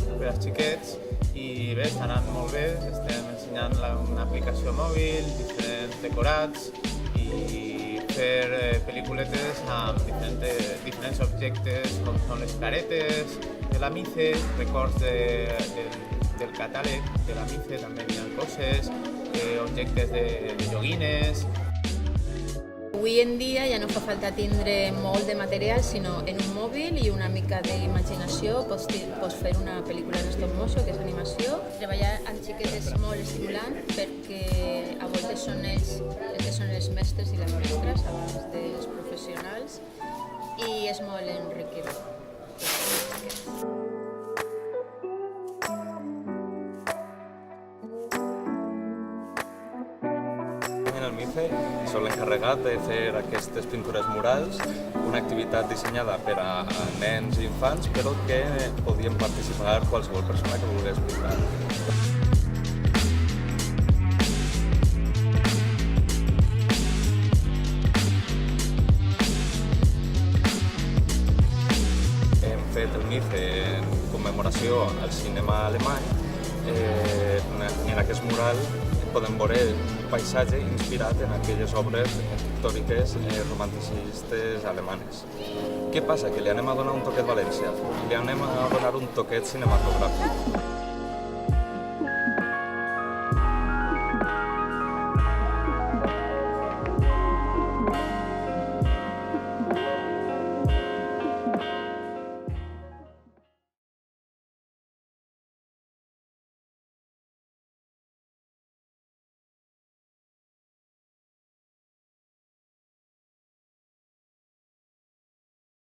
per als xiquets i bé, està anant molt bé, estem ensenyant una aplicació mòbil, diferents decorats i fer pel·lículetes amb diferents objectes com són les caretes de la MICE, records del catàleg de la MICE, també hi ha coses, objectes de joguines. Avui en dia ja no fa falta tindre molt de material, sinó en un mòbil i una mica d'imaginació pots fer una pel·lícula en stop motion, que és animació. Treballar amb xiquets és molt estimulant perquè a voltes són ells els que són els mestres i les mestres abans dels professionals i és molt enriquidor. En el MICE són l'encarregat de fer aquestes pintures murals, una activitat dissenyada per a nens i infants, però que podien participar qualsevol persona que volgués pintar. Hem fet el MICE en commemoració al cinema alemany. En aquest mural podem veure un paisatge inspirat en aquelles obres pictòriques romanticistes alemanes. Què passa? Que li anem a donar un toquet València, li anem a donar un toquet cinematogràfic.